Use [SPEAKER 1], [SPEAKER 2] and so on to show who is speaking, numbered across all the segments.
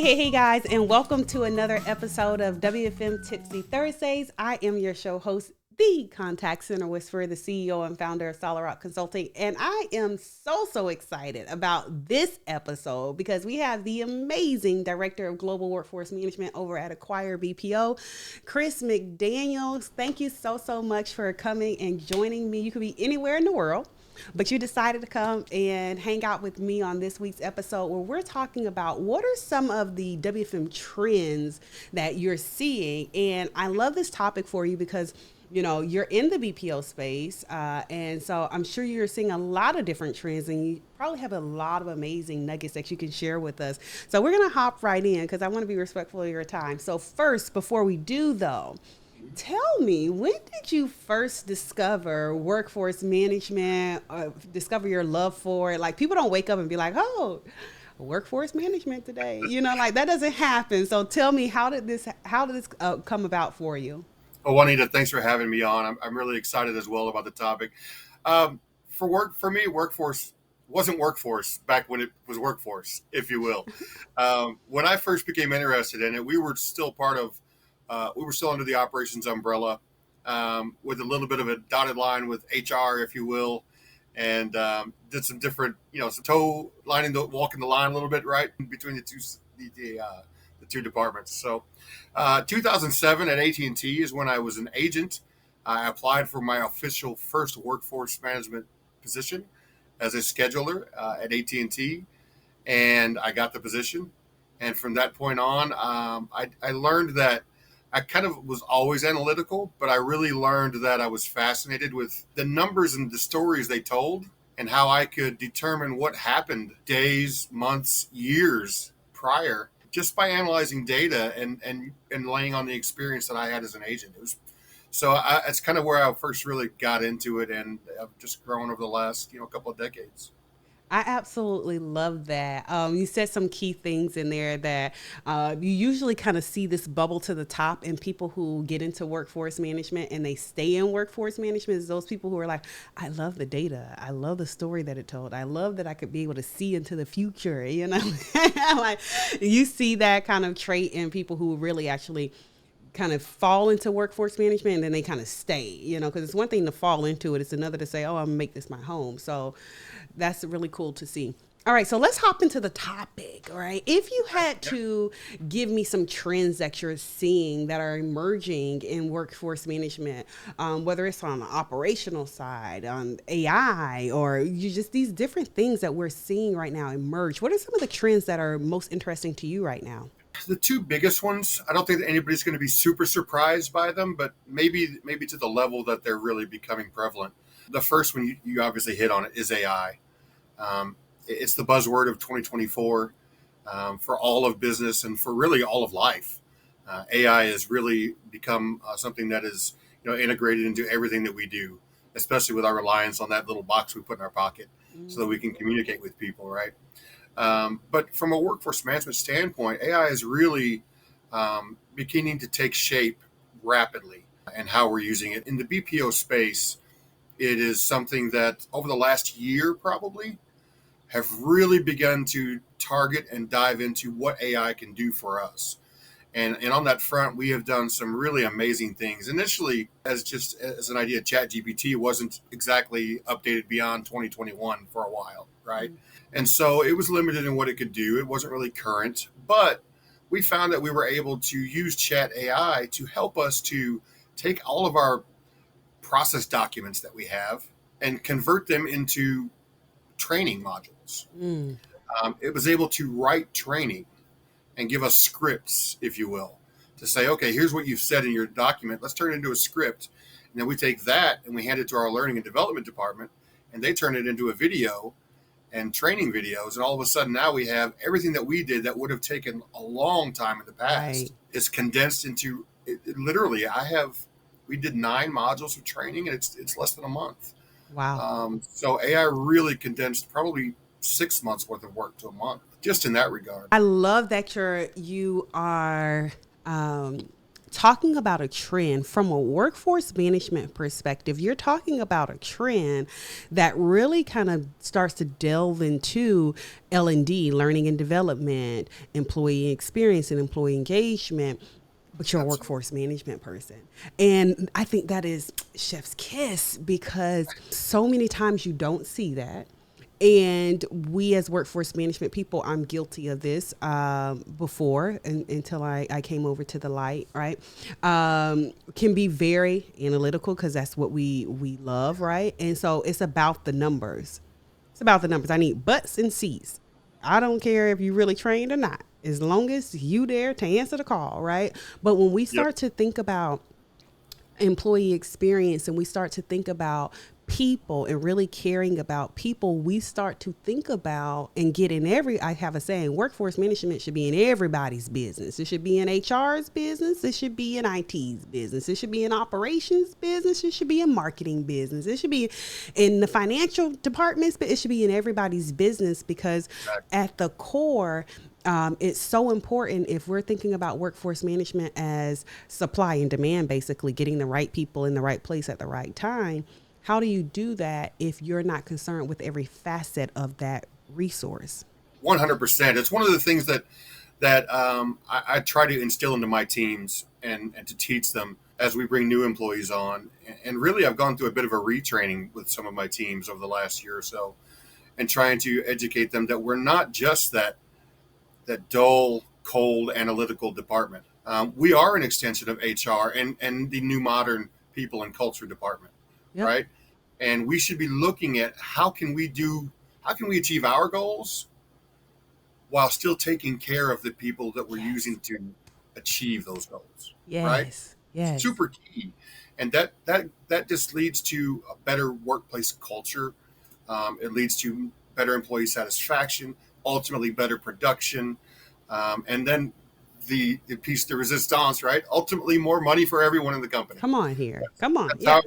[SPEAKER 1] Hey, guys, and welcome to another episode of WFM Tipsy Thursdays. I am your show host, the Contact Center Whisperer, the CEO and founder of Solid Rock Consulting. And I am so excited about this episode because we have the amazing Director of Global Workforce Management over at Acquire BPO, Chris McDaniel. Thank you so much for coming and joining me. You could be anywhere in the world, but you decided to come and hang out with me on this week's episode where we're talking about what are some of the WFM trends that you're seeing. And I love this topic for you because you're in the BPO space. And so I'm sure you're seeing a lot of different trends and you probably have a lot of amazing nuggets that you can share with us. So we're going to hop right in because I want to be respectful of your time. So first, before we do though, tell me, when did you first discover workforce management, or discover your love for it? Like, people don't wake up and be like, oh, workforce management today. Like that doesn't happen. So tell me, how did this come about for you?
[SPEAKER 2] Oh, Juanita, thanks for having me on. I'm really excited as well about the topic. For me, workforce wasn't workforce back when it was workforce, if you will. When I first became interested in it, we were still under the operations umbrella, with a little bit of a dotted line with HR, if you will, and did some different, some walking the line a little bit, right, between the two departments. So 2007 at AT&T is when I was an agent. I applied for my official first workforce management position as a scheduler at AT&T, and I got the position. And from that point on, I learned that I kind of was always analytical, but I really learned that I was fascinated with the numbers and the stories they told and how I could determine what happened days, months, years prior just by analyzing data and laying on the experience that I had as an agent. It's kind of where I first really got into it, and I've just grown over the last couple of decades.
[SPEAKER 1] I absolutely love that. You said some key things in there that you usually kind of see this bubble to the top in people who get into workforce management and they stay in workforce management is those people who are like, I love the data. I love the story that it told. I love that I could be able to see into the future. Like you see that kind of trait in people who really actually kind of fall into workforce management and then they kind of stay, because it's one thing to fall into it. It's another to say, oh, I'm gonna make this my home. So that's really cool to see. All right, so let's hop into the topic. All right, if you had to give me some trends that you're seeing that are emerging in workforce management, whether it's on the operational side, on AI, or you just these different things that we're seeing right now emerge, what are some of the trends that are most interesting to you right now?
[SPEAKER 2] The two biggest ones, I don't think that anybody's going to be super surprised by them, but maybe to the level that they're really becoming prevalent. The first one, you obviously hit on it, is AI. It's the buzzword of 2024 for all of business and for really all of life. AI has really become something that is integrated into everything that we do, especially with our reliance on that little box we put in our pocket so that we can communicate with people, right? But from a workforce management standpoint, AI is really beginning to take shape rapidly, and how we're using it in the BPO space. It is something that over the last year probably have really begun to target and dive into what AI can do for us. And on that front, we have done some really amazing things. Initially, as an idea, ChatGPT wasn't exactly updated beyond 2021 for a while, right? And so it was limited in what it could do. It wasn't really current, but we found that we were able to use Chat AI to help us to take all of our process documents that we have and convert them into training modules. It was able to write training and give us scripts, if you will, to say, okay, here's what you've said in your document. Let's turn it into a script. And then we take that and we hand it to our learning and development department, and they turn it into a video and training videos. And all of a sudden now we have everything that we did that would have taken a long time in the past. Right. Is condensed into literally, we did 9 modules of training, and it's less than a month.
[SPEAKER 1] Wow.
[SPEAKER 2] So AI really condensed probably 6 months worth of work to a month, just in that regard.
[SPEAKER 1] I love that you are talking about a trend from a workforce management perspective, you're talking about a trend that really kind of starts to delve into L&D, learning and development, employee experience and employee engagement, but you're a
[SPEAKER 2] Absolutely.
[SPEAKER 1] workforce management person. And I think that is chef's kiss because so many times you don't see that. And we as workforce management people, I'm guilty of this before until I came over to the light, right? Can be very analytical because that's what we love, right? And so it's about the numbers. It's about the numbers. I need butts and seats. I don't care if you really trained or not, as long as you there to answer the call, right? But when we
[SPEAKER 2] Yep.
[SPEAKER 1] start to think about employee experience and we start to think about people and really caring about people, we start to think about and get in every, I have a saying, workforce management should be in everybody's business. It should be in HR's business. It should be in IT's business. It should be in operations business. It should be in marketing business. It should be in the financial departments, but it should be in everybody's business because at the core, it's so important if we're thinking about workforce management as supply and demand, basically getting the right people in the right place at the right time. How do you do that if you're not concerned with every facet of that resource?
[SPEAKER 2] 100%. It's one of the things that I try to instill into my teams and to teach them as we bring new employees on. And really, I've gone through a bit of a retraining with some of my teams over the last year or so, and trying to educate them that we're not just that dull, cold, analytical department. We are an extension of HR and the new modern people and culture department,
[SPEAKER 1] Yep.
[SPEAKER 2] right? And we should be looking at how can we achieve our goals while still taking care of the people that we're
[SPEAKER 1] Yes.
[SPEAKER 2] using to achieve those goals, right?
[SPEAKER 1] Yes. Yes.
[SPEAKER 2] Super key. And that just leads to a better workplace culture. It leads to better employee satisfaction, ultimately better production, and then the piece de resistance, right? Ultimately, more money for everyone in the company.
[SPEAKER 1] Come on here. Come on.
[SPEAKER 2] That's
[SPEAKER 1] Yeah.
[SPEAKER 2] how.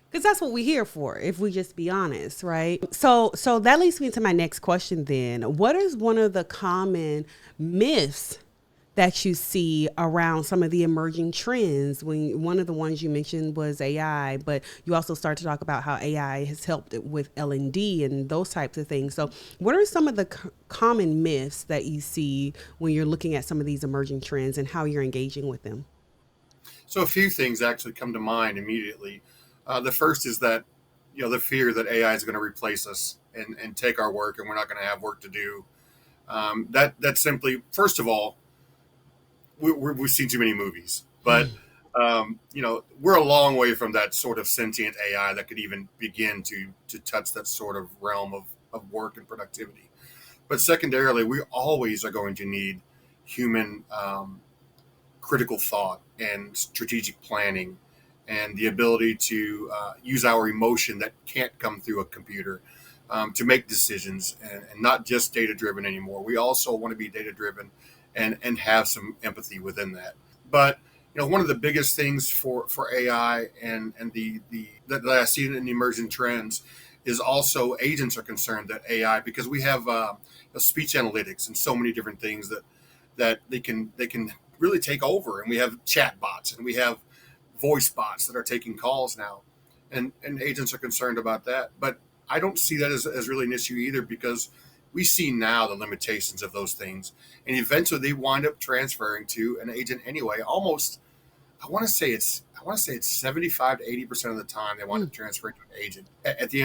[SPEAKER 1] Because that's what we're here for, if we just be honest, right? So that leads me to my next question then. What is one of the common myths that you see around some of the emerging trends? When one of the ones you mentioned was AI, but you also started to talk about how AI has helped with L&D and those types of things. So what are some of the common myths that you see when you're looking at some of these emerging trends and how you're engaging with them?
[SPEAKER 2] So a few things actually come to mind immediately. The first is that the fear that AI is going to replace us and take our work, and we're not going to have work to do. That simply, first of all, we've seen too many movies, but we're a long way from that sort of sentient AI that could even begin to touch that sort of realm of work and productivity. But secondarily, we always are going to need human critical thought and strategic planning and the ability to use our emotion that can't come through a computer to make decisions, and not just data driven anymore. We also want to be data driven and have some empathy within that. But one of the biggest things for AI and that I see in the emerging trends is also agents are concerned that AI, because we have speech analytics and so many different things that they can really take over, and we have chat bots and we have voice bots that are taking calls now, and agents are concerned about that. But I don't see that as really an issue either, because we see now the limitations of those things, and eventually they wind up transferring to an agent anyway. Almost, I want to say it's 75 to 80% of the time they wind
[SPEAKER 1] Mm.
[SPEAKER 2] up transferring to an agent at the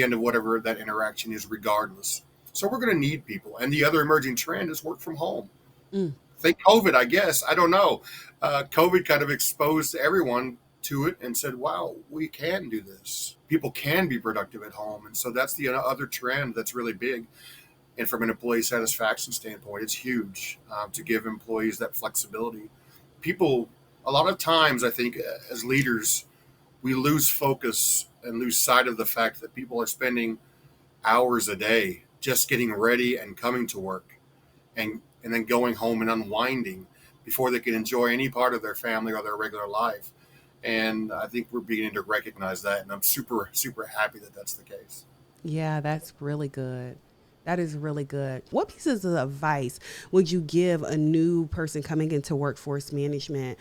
[SPEAKER 2] end of whatever that interaction is, regardless. So we're going to need people, and the other emerging trend is work from home.
[SPEAKER 1] Mm.
[SPEAKER 2] Think COVID, I guess. I don't know. COVID kind of exposed everyone to it and said, wow, we can do this. People can be productive at home. And so that's the other trend that's really big. And from an employee satisfaction standpoint, it's huge to give employees that flexibility. People, a lot of times, I think, as leaders, we lose focus and lose sight of the fact that people are spending hours a day just getting ready and coming to work, and then going home and unwinding before they can enjoy any part of their family or their regular life. And I think we're beginning to recognize that, and I'm super, super happy that that's the case.
[SPEAKER 1] Yeah, that's really good. That is really good. What pieces of advice would you give a new person coming into workforce management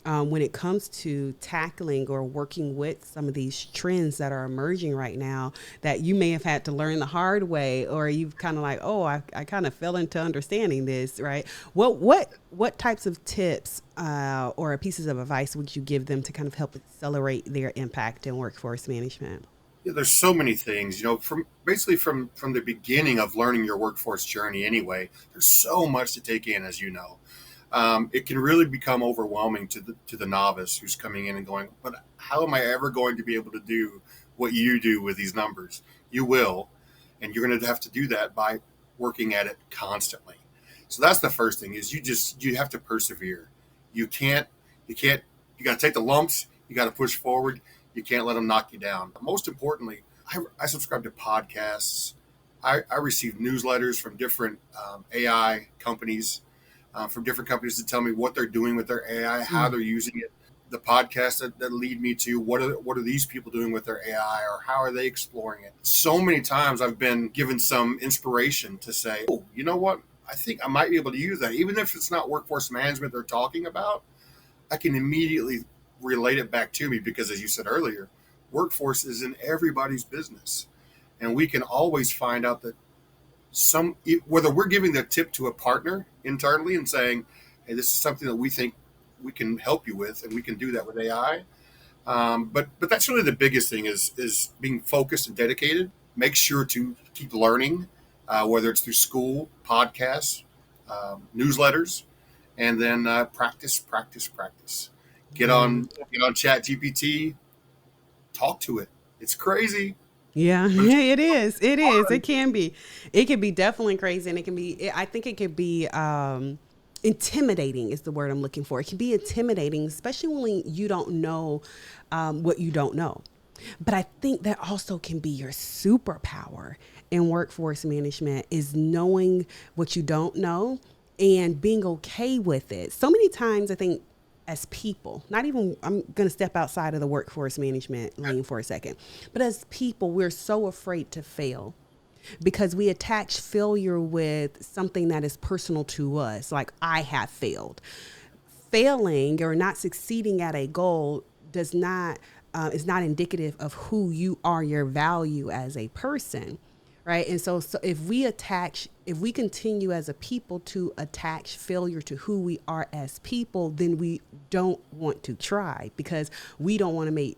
[SPEAKER 1] when it comes to tackling or working with some of these trends that are emerging right now that you may have had to learn the hard way, or you've kind of like, oh, I kind of fell into understanding this, right? What types of tips or pieces of advice would you give them to kind of help accelerate their impact in workforce management?
[SPEAKER 2] Yeah, there's so many things, from basically from the beginning of learning your workforce journey anyway. There's so much to take in, as you know. It can really become overwhelming to the novice who's coming in and going, but how am I ever going to be able to do what you do with these numbers? You will, and you're going to have to do that by working at it constantly. So that's the first thing is you have to persevere. You got to take the lumps. You got to push forward. You can't let them knock you down. But most importantly, I subscribe to podcasts. I receive newsletters from different AI companies, from different companies to tell me what they're doing with their AI, how they're using it. The podcasts that lead me to what are these people doing with their AI, or how are they exploring it? So many times I've been given some inspiration to say, oh, you know what? I think I might be able to use that. Even if it's not workforce management they're talking about, I can immediately relate it back to me because, as you said earlier, workforce is in everybody's business. And we can always find out that whether we're giving the tip to a partner internally and saying, hey, this is something that we think we can help you with, and we can do that with AI. But that's really the biggest thing is being focused and dedicated. Make sure to keep learning, whether it's through school, podcasts, newsletters, and then practice. Get on Chat GPT, talk to it. It's crazy.
[SPEAKER 1] Yeah, it is. It is. It can be. It can be definitely crazy, and it can be. I think it could be intimidating. Is the word I'm looking for. It can be intimidating, especially when you don't know what you don't know. But I think that also can be your superpower in workforce management is knowing what you don't know and being okay with it. So many times, I think as people, not even, I'm going to step outside of the workforce management lane for a second, but as people, we're so afraid to fail because we attach failure with something that is personal to us. Like, I have failed. Failing or not succeeding at a goal does not, is not indicative of who you are, your value as a person. Right. And so if we continue as a people to attach failure to who we are as people, then we don't want to try because we don't want to be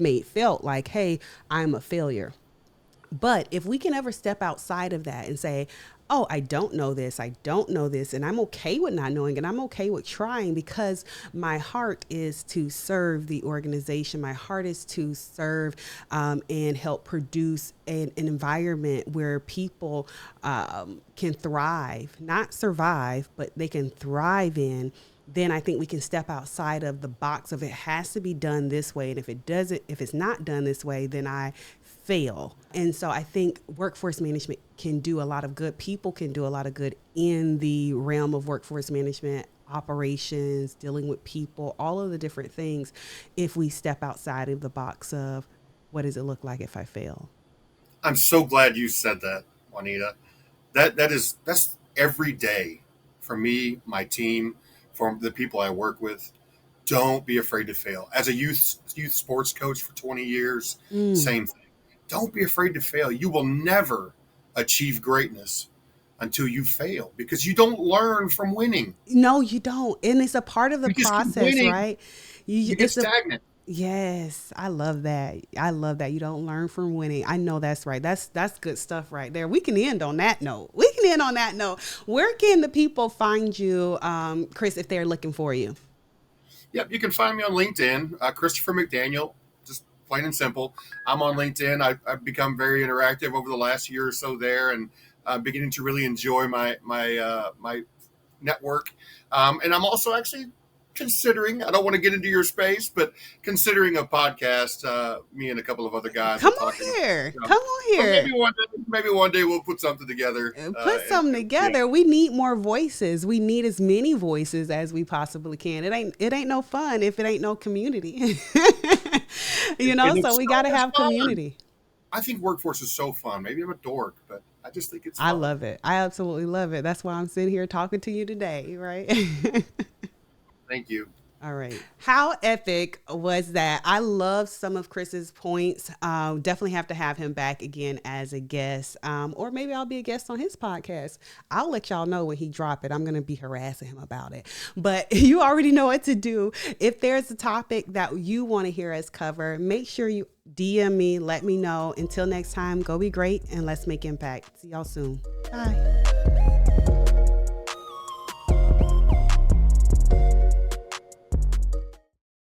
[SPEAKER 1] made felt like, hey, I'm a failure. But if we can ever step outside of that and say, oh, I don't know this, and I'm okay with not knowing, and I'm okay with trying because my heart is to serve the organization. My heart is to serve and help produce an environment where people can thrive, not survive, but they can thrive in. Then I think we can step outside of the box of it has to be done this way. And if it's not done this way, then I fail. And so I think workforce management can do a lot of good. People can do a lot of good in the realm of workforce management, operations, dealing with people, all of the different things. If we step outside of the box of what does it look like if I fail?
[SPEAKER 2] I'm so glad you said that, Juanita. That's every day for me, my team, for the people I work with. Don't be afraid to fail. As a youth sports coach for 20 years, same thing. Don't be afraid to fail. You will never achieve greatness until you fail because you don't learn from winning.
[SPEAKER 1] No, you don't. And it's a part of the process, right?
[SPEAKER 2] You get stagnant.
[SPEAKER 1] Yes, I love that. I love that. You don't learn from winning. I know that's right. That's good stuff right there. We can end on that note. Where can the people find you, Chris, if they're looking for you?
[SPEAKER 2] Yep, you can find me on LinkedIn, Christopher McDaniel, just plain and simple. I'm on LinkedIn. I've become very interactive over the last year or so there, and beginning to really enjoy my network. And I'm also actually considering, I don't want to get into your space, but considering a podcast, me and a couple of other guys.
[SPEAKER 1] Come on here.
[SPEAKER 2] Maybe one day we'll put something together.
[SPEAKER 1] Yeah. We need more voices. We need as many voices as we possibly can. It ain't no fun if it ain't no community. So we got to have community.
[SPEAKER 2] I think workforce is so fun. Maybe I'm a dork, but I just think it's fun.
[SPEAKER 1] I love it. I absolutely love it. That's why I'm sitting here talking to you today, right?
[SPEAKER 2] Thank you.
[SPEAKER 1] All right. How epic was that? I love some of Chris's points. Definitely have to have him back again as a guest. Or maybe I'll be a guest on his podcast. I'll let y'all know when he drop it. I'm going to be harassing him about it. But you already know what to do. If there's a topic that you want to hear us cover, make sure you DM me. Let me know. Until next time, go be great and let's make impact. See y'all soon. Bye.